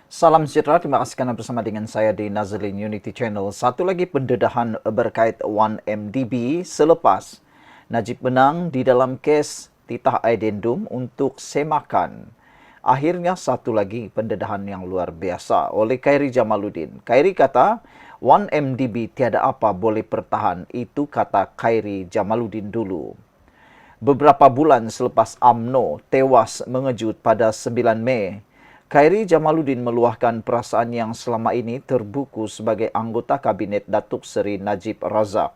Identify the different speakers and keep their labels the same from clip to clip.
Speaker 1: Salam sejahtera, terima kasih karena bersama dengan saya di Nazlin Unity Channel. Satu lagi pendedahan berkait 1MDB selepas Najib menang di dalam kes titah addendum untuk semakan. Akhirnya satu lagi pendedahan yang luar biasa oleh Khairi Jamaluddin. Khairi kata 1MDB tiada apa boleh pertahan, itu kata Khairi Jamaluddin dulu. Beberapa bulan selepas UMNO tewas mengejut pada 9 Mei, Khairi Jamaluddin meluahkan perasaan yang selama ini terbuku sebagai anggota Kabinet Datuk Seri Najib Razak.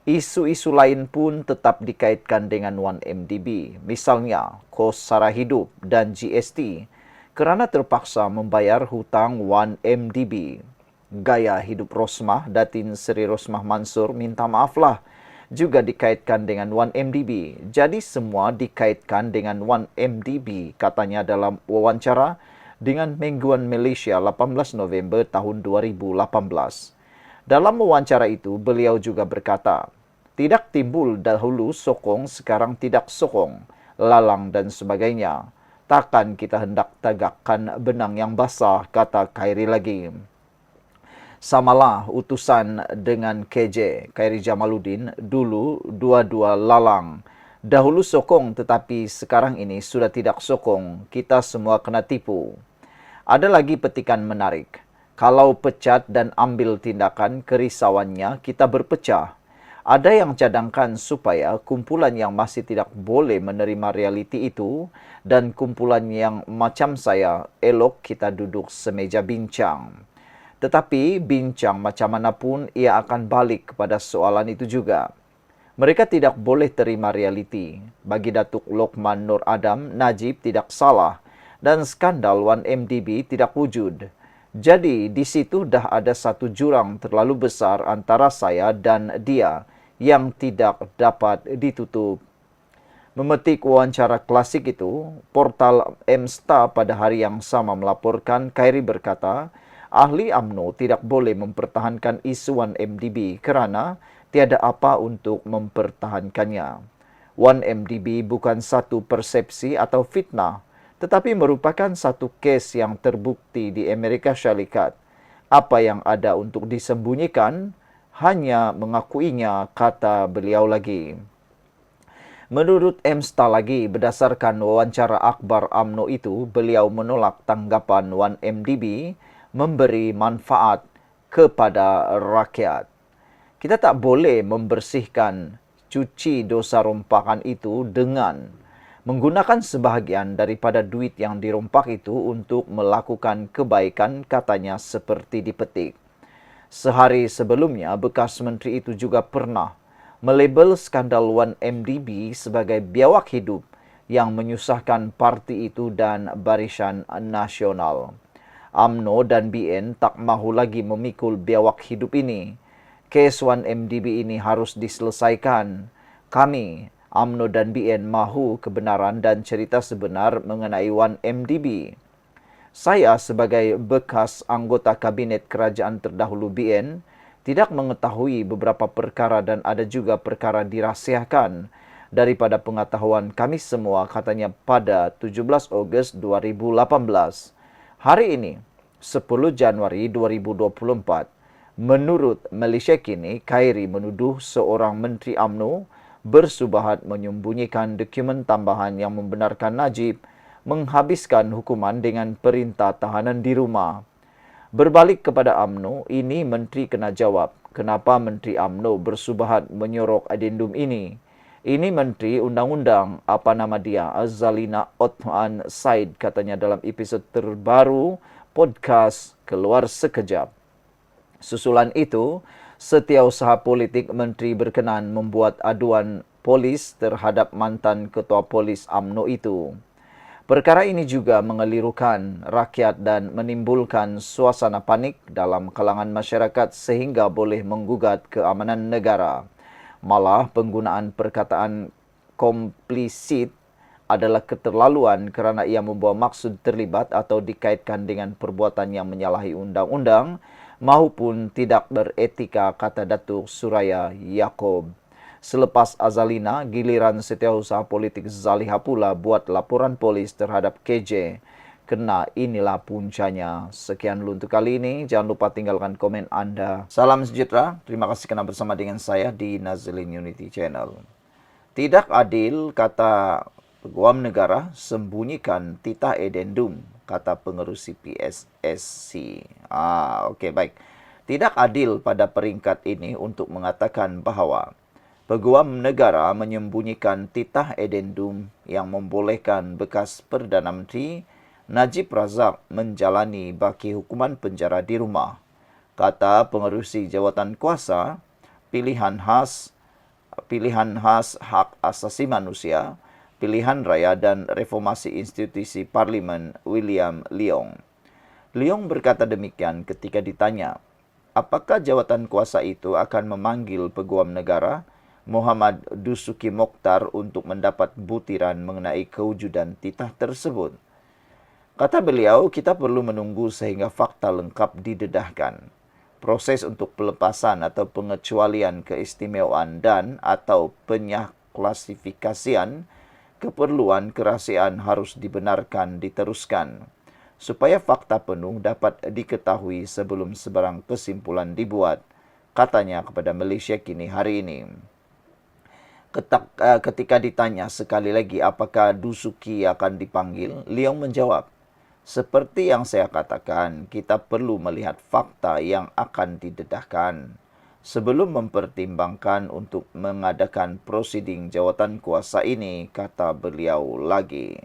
Speaker 1: Isu-isu lain pun tetap dikaitkan dengan 1MDB, misalnya kos sara hidup dan GST, kerana terpaksa membayar hutang 1MDB. Gaya hidup Rosmah, Datin Seri Rosmah Mansur minta maaflah, juga dikaitkan dengan 1MDB. Jadi semua dikaitkan dengan 1MDB, katanya dalam wawancara dengan Mingguan Malaysia 18 November tahun 2018. Dalam wawancara itu, beliau juga berkata, tidak timbul dahulu sokong, sekarang tidak sokong, lalang dan sebagainya. Takkan kita hendak tegakkan benang yang basah, kata Khairi lagi. Samalah utusan dengan KJ, Khairi Jamaluddin, dulu dua-dua lalang. Dahulu sokong tetapi sekarang ini sudah tidak sokong, kita semua kena tipu. Ada lagi petikan menarik. Kalau pecat dan ambil tindakan, kerisauannya kita berpecah. Ada yang cadangkan supaya kumpulan yang masih tidak boleh menerima realiti itu dan kumpulan yang macam saya, elok kita duduk semeja bincang. Tetapi bincang macam mana pun ia akan balik kepada soalan itu juga. Mereka tidak boleh terima realiti. Bagi Datuk Lokman Nur Adam, Najib tidak salah dan skandal 1MDB tidak wujud. Jadi di situ dah ada satu jurang terlalu besar antara saya dan dia yang tidak dapat ditutup. Memetik wawancara klasik itu, portal Mstar pada hari yang sama melaporkan Khairi berkata, ahli UMNO tidak boleh mempertahankan isu 1MDB kerana tiada apa untuk mempertahankannya. 1MDB bukan satu persepsi atau fitnah, tetapi merupakan satu kes yang terbukti di Amerika Syarikat. Apa yang ada untuk disembunyikan, hanya mengakuinya, kata beliau lagi. Menurut Mstar lagi, berdasarkan wawancara akhbar UMNO itu, beliau menolak tanggapan 1MDB memberi manfaat kepada rakyat. Kita tak boleh membersihkan cuci dosa rompakan itu dengan menggunakan sebahagian daripada duit yang dirompak itu untuk melakukan kebaikan, katanya seperti dipetik. Sehari sebelumnya, bekas menteri itu juga pernah melabel skandal 1MDB sebagai biawak hidup yang menyusahkan parti itu dan Barisan Nasional. UMNO dan BN tak mahu lagi memikul biawak hidup ini. Kes 1MDB ini harus diselesaikan. Kami, UMNO dan BN, mahu kebenaran dan cerita sebenar mengenai 1MDB. Saya sebagai bekas anggota Kabinet Kerajaan terdahulu BN, tidak mengetahui beberapa perkara dan ada juga perkara dirahsiakan daripada pengetahuan kami semua, katanya pada 17 Ogos 2018. Hari ini, 10 Januari 2024, menurut Malaysia Kini, Khairi menuduh seorang Menteri UMNO bersubahat menyembunyikan dokumen tambahan yang membenarkan Najib menghabiskan hukuman dengan perintah tahanan di rumah. Berbalik kepada UMNO, ini Menteri kena jawab. Kenapa Menteri UMNO bersubahat menyorok addendum ini? Ini Menteri Undang-Undang, apa nama dia? Azalina Othman Said, katanya dalam episod terbaru podcast Keluar Sekejap. Susulan itu, Setiausaha Politik Menteri berkenan membuat aduan polis terhadap mantan Ketua Polis UMNO itu. Perkara ini juga mengelirukan rakyat dan menimbulkan suasana panik dalam kalangan masyarakat sehingga boleh menggugat keamanan negara. Malah penggunaan perkataan komplisit adalah keterlaluan kerana ia membawa maksud terlibat atau dikaitkan dengan perbuatan yang menyalahi undang-undang maupun tidak beretika, kata Datuk Suraya Yaakob. Selepas Azalina, giliran Setiausaha Politik Zaliha pula buat laporan polis terhadap KJ. kena inilah puncanya. Sekian dulu untuk kali ini. Jangan lupa tinggalkan komen Anda. Salam sejahtera. Terima kasih kerana bersama dengan saya di Nazlin Unity Channel. Tidak adil, kata Peguam Negara, sembunyikan titah edendum, kata pengerusi PSSC. Okey, baik. Tidak adil pada peringkat ini untuk mengatakan bahawa Peguam Negara menyembunyikan titah edendum yang membolehkan bekas Perdana Menteri Najib Razak menjalani baki hukuman penjara di rumah. Kata pengerusi jawatan kuasa, pilihan khas hak asasi manusia, pilihan raya dan reformasi institusi parlimen William Leong. Leong berkata demikian ketika ditanya, apakah jawatan kuasa itu akan memanggil Peguam Negara Muhammad Dusuki Mokhtar untuk mendapat butiran mengenai kewujudan titah tersebut. Kata beliau, kita perlu menunggu sehingga fakta lengkap didedahkan. Proses untuk pelepasan atau pengecualian keistimewaan dan atau penyaklasifikasian keperluan kerahasiaan harus dibenarkan diteruskan, supaya fakta penuh dapat diketahui sebelum sebarang kesimpulan dibuat, katanya kepada Malaysia Kini hari ini. Ketika ditanya sekali lagi apakah Dusuki akan dipanggil, Leong menjawab, seperti yang saya katakan, kita perlu melihat fakta yang akan didedahkan sebelum mempertimbangkan untuk mengadakan prosiding jawatan kuasa ini, kata beliau lagi.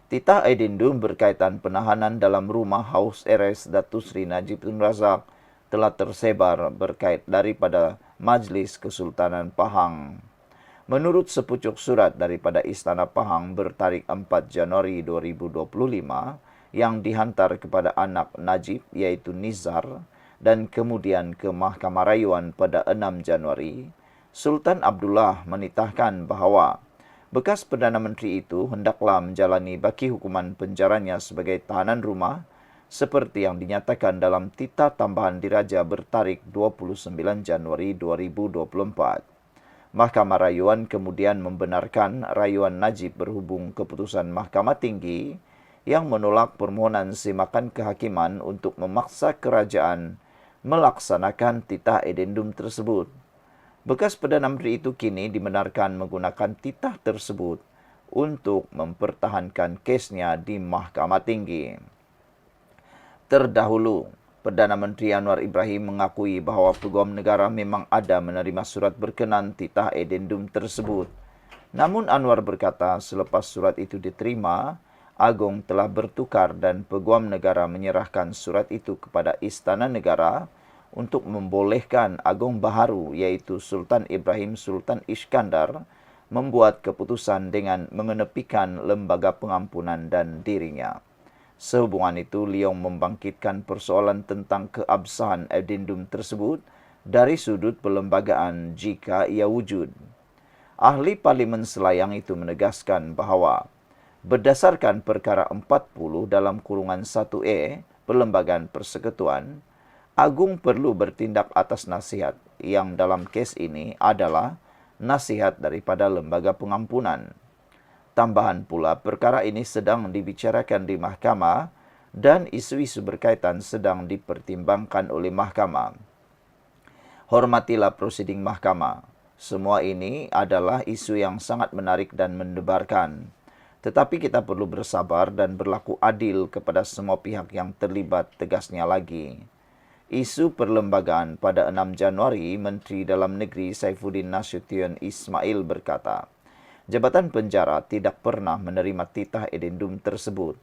Speaker 1: Titah edendum berkaitan penahanan dalam rumah House Arrest Datuk Seri Najib Tun Razak telah tersebar berkait daripada Majlis Kesultanan Pahang. Menurut sepucuk surat daripada Istana Pahang bertarikh 4 Januari 2025 yang dihantar kepada anak Najib iaitu Nizar dan kemudian ke Mahkamah Rayuan pada 6 Januari, Sultan Abdullah menitahkan bahawa bekas Perdana Menteri itu hendaklah menjalani baki hukuman penjaranya sebagai tahanan rumah seperti yang dinyatakan dalam titah tambahan diraja bertarikh 29 Januari 2024. Mahkamah Rayuan kemudian membenarkan rayuan Najib berhubung keputusan Mahkamah Tinggi yang menolak permohonan semakan kehakiman untuk memaksa kerajaan melaksanakan titah edendum tersebut. Bekas Perdana Menteri itu kini dibenarkan menggunakan titah tersebut untuk mempertahankan kesnya di Mahkamah Tinggi. Terdahulu, Perdana Menteri Anwar Ibrahim mengakui bahawa Peguam Negara memang ada menerima surat berkenan titah edendum tersebut. Namun Anwar berkata selepas surat itu diterima, Agong telah bertukar dan Peguam Negara menyerahkan surat itu kepada Istana Negara untuk membolehkan Agong baharu iaitu Sultan Ibrahim Sultan Iskandar membuat keputusan dengan mengenepikan lembaga pengampunan dan dirinya. Sehubungan itu, Leong membangkitkan persoalan tentang keabsahan edendum tersebut dari sudut perlembagaan jika ia wujud. Ahli Parlimen Selayang itu menegaskan bahawa berdasarkan perkara 40 dalam kurungan 1A Perlembagaan Persekutuan, Agung perlu bertindak atas nasihat yang dalam kes ini adalah nasihat daripada lembaga pengampunan. Tambahan pula, perkara ini sedang dibicarakan di mahkamah dan isu-isu berkaitan sedang dipertimbangkan oleh mahkamah. Hormatilah prosiding mahkamah. Semua ini adalah isu yang sangat menarik dan mendebarkan. Tetapi kita perlu bersabar dan berlaku adil kepada semua pihak yang terlibat, tegasnya lagi. Isu perlembagaan pada 6 Januari, Menteri Dalam Negeri Saifuddin Nasution Ismail berkata, Jabatan Penjara tidak pernah menerima titah edendum tersebut.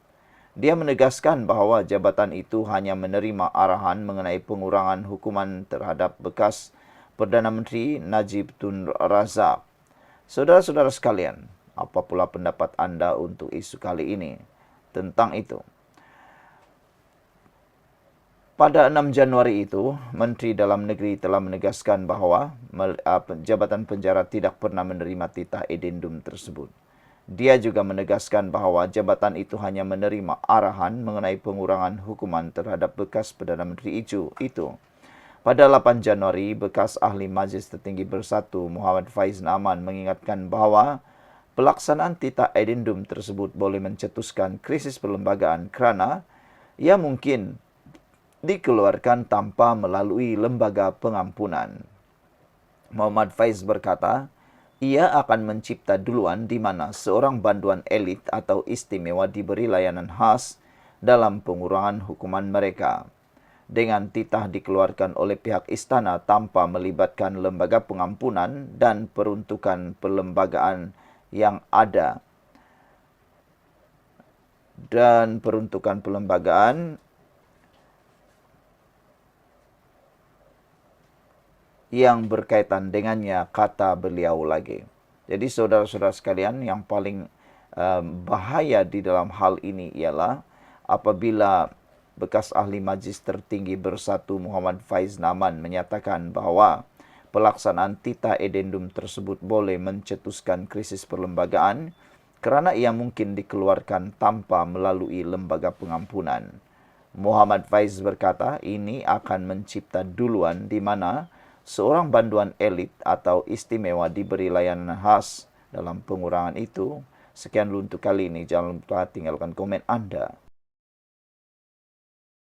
Speaker 1: Dia menegaskan bahawa jabatan itu hanya menerima arahan mengenai pengurangan hukuman terhadap bekas Perdana Menteri Najib Tun Razak. Saudara-saudara sekalian, apa pula pendapat anda untuk isu kali ini tentang itu? Pada 6 Januari itu, Menteri Dalam Negeri telah menegaskan bahawa Jabatan Penjara tidak pernah menerima titah edendum tersebut. Dia juga menegaskan bahawa jabatan itu hanya menerima arahan mengenai pengurangan hukuman terhadap bekas Perdana Menteri itu. Pada 8 Januari, bekas Ahli Majlis Tertinggi Bersatu Muhammad Faiz Naaman mengingatkan bahawa pelaksanaan titah addendum tersebut boleh mencetuskan krisis perlembagaan kerana ia mungkin dikeluarkan tanpa melalui lembaga pengampunan. Muhammad Faiz berkata, ia akan mencipta duluan di mana seorang banduan elit atau istimewa diberi layanan khas dalam pengurangan hukuman mereka. Dengan titah dikeluarkan oleh pihak istana tanpa melibatkan lembaga pengampunan dan peruntukan perlembagaan yang ada. Dan peruntukan perlembagaan yang berkaitan dengannya, kata beliau lagi. Jadi saudara-saudara sekalian, yang paling bahaya di dalam hal ini ialah apabila bekas ahli majlis tertinggi bersatu Muhammad Faiz Naman menyatakan bahawa pelaksanaan titah addendum tersebut boleh mencetuskan krisis perlembagaan kerana ia mungkin dikeluarkan tanpa melalui lembaga pengampunan. Muhammad Faiz berkata ini akan mencipta duluan di mana seorang banduan elit atau istimewa diberi layanan khas dalam pengurangan itu. Sekian dulu untuk kali ini. Jangan lupa tinggalkan komen Anda.